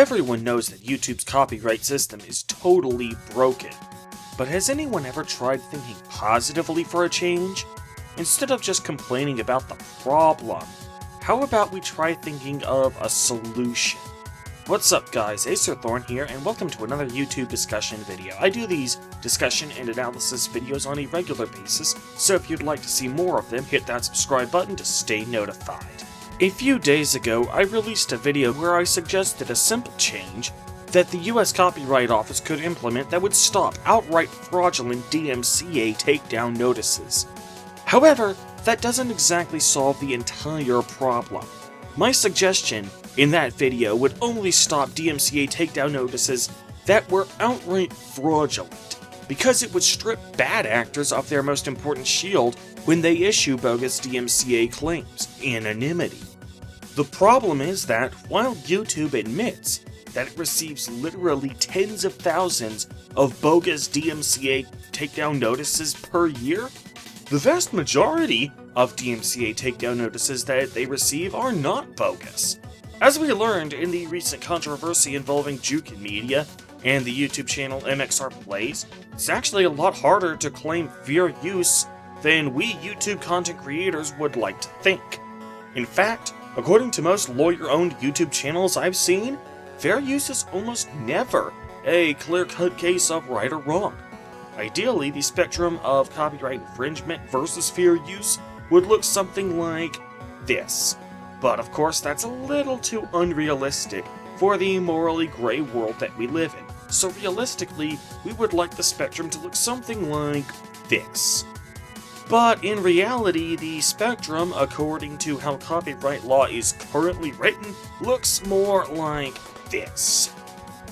Everyone knows that YouTube's copyright system is totally broken, but has anyone ever tried thinking positively for a change? Instead of just complaining about the problem, how about we try thinking of a solution? What's up guys, Acerthorn here, and welcome to another YouTube discussion video. I do these discussion and analysis videos on a regular basis, so if you'd like to see more of them, hit that subscribe button to stay notified. A few days ago, I released a video where I suggested a simple change that the US Copyright Office could implement that would stop outright fraudulent DMCA takedown notices. However, that doesn't exactly solve the entire problem. My suggestion in that video would only stop DMCA takedown notices that were outright fraudulent, because it would strip bad actors of their most important shield when they issue bogus DMCA claims: anonymity. The problem is that, while YouTube admits that it receives literally tens of thousands of bogus DMCA takedown notices per year, the vast majority of DMCA takedown notices that they receive are not bogus. As we learned in the recent controversy involving Jukin Media and the YouTube channel MXR Plays, it's actually a lot harder to claim fair use than we YouTube content creators would like to think. In fact, according to most lawyer-owned YouTube channels I've seen, fair use is almost never a clear-cut case of right or wrong. Ideally, the spectrum of copyright infringement versus fair use would look something like this. But of course, that's a little too unrealistic for the morally gray world that we live in. So realistically, we would like the spectrum to look something like this. But in reality, the spectrum, according to how copyright law is currently written, looks more like this.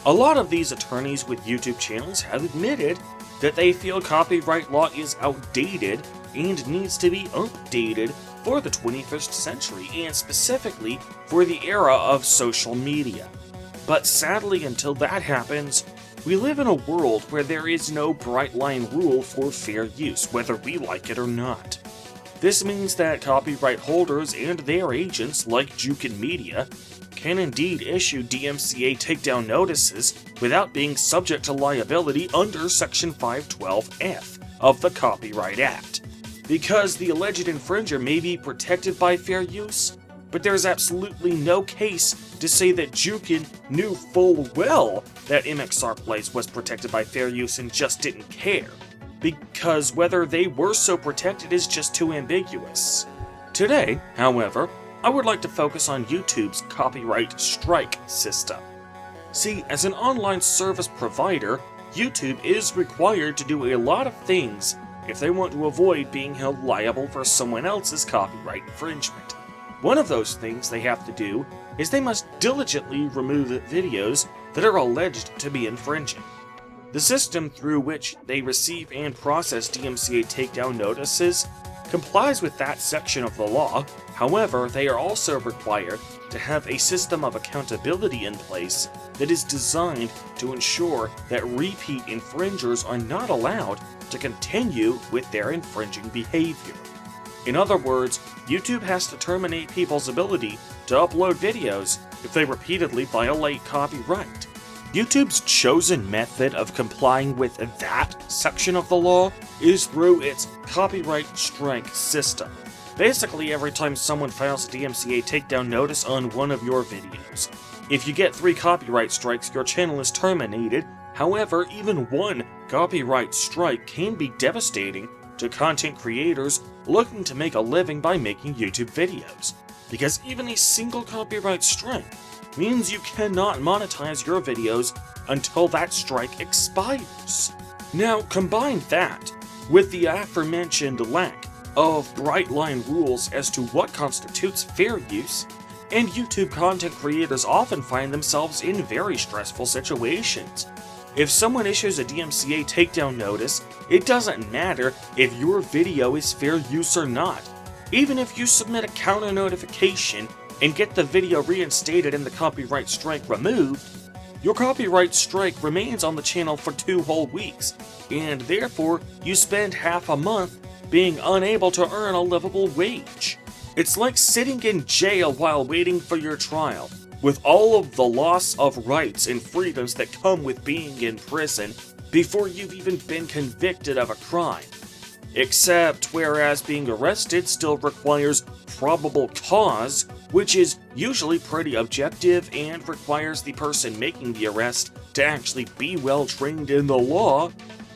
A lot of these attorneys with YouTube channels have admitted that they feel copyright law is outdated and needs to be updated for the 21st century, and specifically for the era of social media. But sadly, until that happens, we live in a world where there is no bright line rule for fair use, whether we like it or not. This means that copyright holders and their agents, like Jukin Media, can indeed issue DMCA takedown notices without being subject to liability under Section 512F of the Copyright Act. Because the alleged infringer may be protected by fair use, but there's absolutely no case to say that Jukin knew full well that MXR Plays was protected by fair use and just didn't care, because whether they were so protected is just too ambiguous. Today, however, I would like to focus on YouTube's copyright strike system. See, as an online service provider, YouTube is required to do a lot of things if they want to avoid being held liable for someone else's copyright infringement. One of those things they have to do is they must diligently remove videos that are alleged to be infringing. The system through which they receive and process DMCA takedown notices complies with that section of the law. However, they are also required to have a system of accountability in place that is designed to ensure that repeat infringers are not allowed to continue with their infringing behavior. In other words, YouTube has to terminate people's ability to upload videos if they repeatedly violate copyright. YouTube's chosen method of complying with that section of the law is through its copyright strike system. Basically, every time someone files a DMCA takedown notice on one of your videos, if you get 3 copyright strikes, your channel is terminated. However, even one copyright strike can be devastating to content creators looking to make a living by making YouTube videos, because even a single copyright strike means you cannot monetize your videos until that strike expires. Now, combine that with the aforementioned lack of bright line rules as to what constitutes fair use, and YouTube content creators often find themselves in very stressful situations. If someone issues a DMCA takedown notice, it doesn't matter if your video is fair use or not. Even if you submit a counter notification and get the video reinstated and the copyright strike removed, your copyright strike remains on the channel for 2 whole weeks, and therefore you spend half a month being unable to earn a livable wage. It's like sitting in jail while waiting for your trial. with all of the loss of rights and freedoms that come with being in prison before you've even been convicted of a crime. Except whereas being arrested still requires probable cause, which is usually pretty objective and requires the person making the arrest to actually be well trained in the law,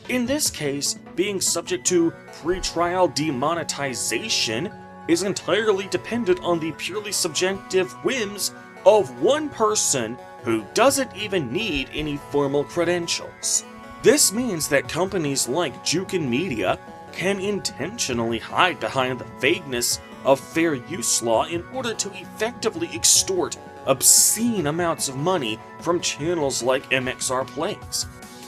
in this case, being subject to pretrial demonetization is entirely dependent on the purely subjective whims of one person who doesn't even need any formal credentials. This means that companies like Jukin Media can intentionally hide behind the vagueness of fair use law in order to effectively extort obscene amounts of money from channels like MXR Plays.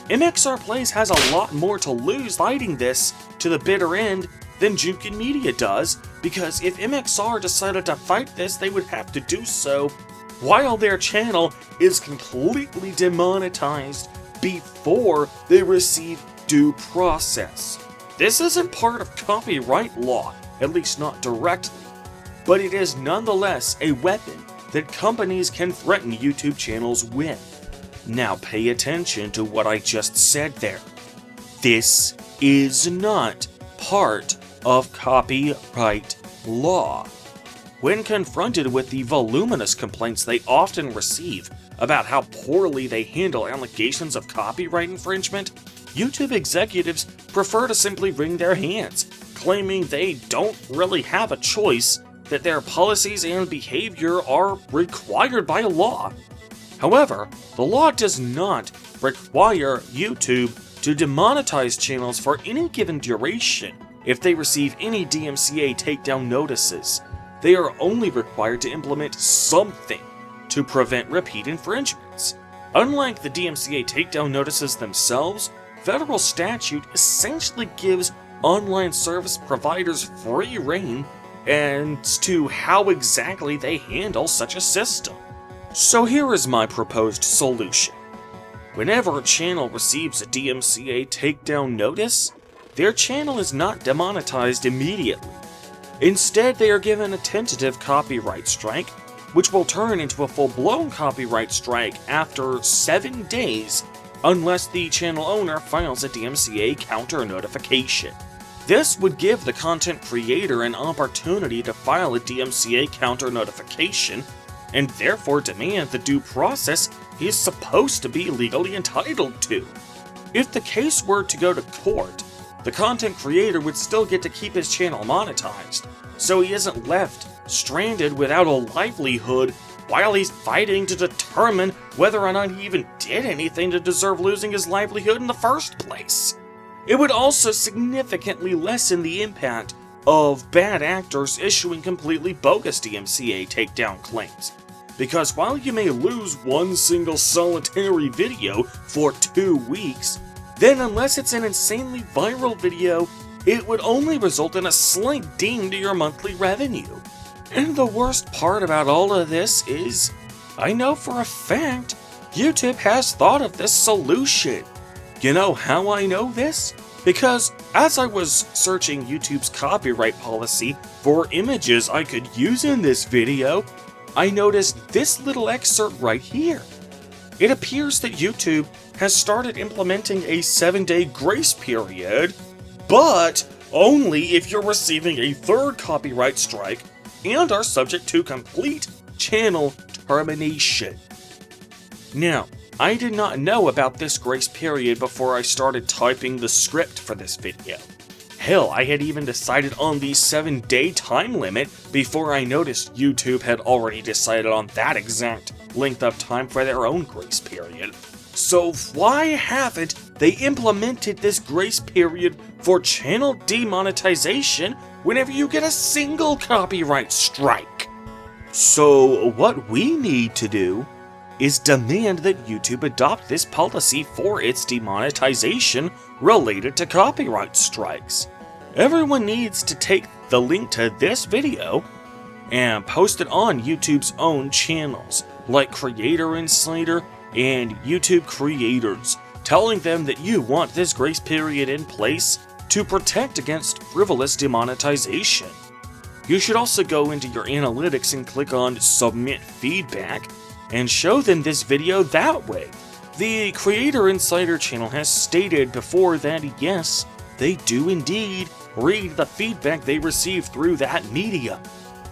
MXR Plays has a lot more to lose fighting this to the bitter end than Jukin Media does, because if MXR decided to fight this, they would have to do so while their channel is completely demonetized before they receive due process. This isn't part of copyright law, at least not directly, but it is nonetheless a weapon that companies can threaten YouTube channels with. Now pay attention to what I just said there. This is not part of copyright law. When confronted with the voluminous complaints they often receive about how poorly they handle allegations of copyright infringement, YouTube executives prefer to simply wring their hands, claiming they don't really have a choice, that their policies and behavior are required by law. However, the law does not require YouTube to demonetize channels for any given duration if they receive any DMCA takedown notices. They are only required to implement something to prevent repeat infringements. Unlike the DMCA takedown notices themselves, federal statute essentially gives online service providers free rein as to how exactly they handle such a system. So here is my proposed solution. Whenever a channel receives a DMCA takedown notice, their channel is not demonetized immediately. Instead, they are given a tentative copyright strike, which will turn into a full-blown copyright strike after 7 days unless the channel owner files a DMCA counter notification. This would give the content creator an opportunity to file a DMCA counter notification and therefore demand the due process he is supposed to be legally entitled to. If the case were to go to court, the content creator would still get to keep his channel monetized, so he isn't left stranded without a livelihood while he's fighting to determine whether or not he even did anything to deserve losing his livelihood in the first place. It would also significantly lessen the impact of bad actors issuing completely bogus DMCA takedown claims, because while you may lose one single solitary video for 2 weeks, then unless it's an insanely viral video, it would only result in a slight ding to your monthly revenue. And the worst part about all of this is, I know for a fact, YouTube has thought of this solution. You know how I know this? Because as I was searching YouTube's copyright policy for images I could use in this video, I noticed this little excerpt right here. It appears that YouTube has started implementing a 7-day grace period, but only if you're receiving a third copyright strike and are subject to complete channel termination. Now, I did not know about this grace period before I started typing the script for this video. Hell, I had even decided on the 7-day time limit before I noticed YouTube had already decided on that exact length of time for their own grace period. So why haven't they implemented this grace period for channel demonetization whenever you get a single copyright strike? So what we need to do is demand that YouTube adopt this policy for its demonetization related to copyright strikes. Everyone needs to take the link to this video and post it on YouTube's own channels, like Creator Insider and YouTube Creators, telling them that you want this grace period in place to protect against frivolous demonetization. You should also go into your analytics and click on Submit Feedback and show them this video that way. The Creator Insider channel has stated before that yes, they do indeed read the feedback they receive through that medium.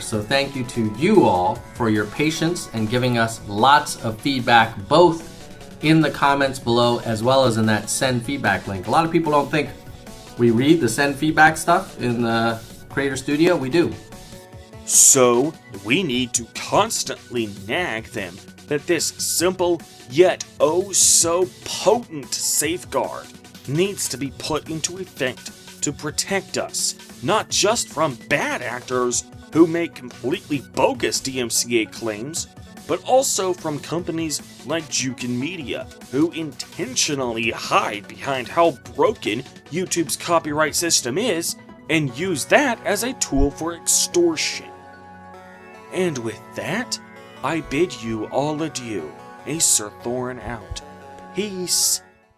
So thank you to you all for your patience and giving us lots of feedback, both in the comments below as well as in that send feedback link. A lot of people don't think we read the send feedback stuff in the Creator Studio. We do. So, we need to constantly nag them that this simple yet oh so potent safeguard needs to be put into effect to protect us, not just from bad actors who make completely bogus DMCA claims, but also from companies like Jukin Media, who intentionally hide behind how broken YouTube's copyright system is and use that as a tool for extortion. And with that, I bid you all adieu. Acer Thorn out. Peace.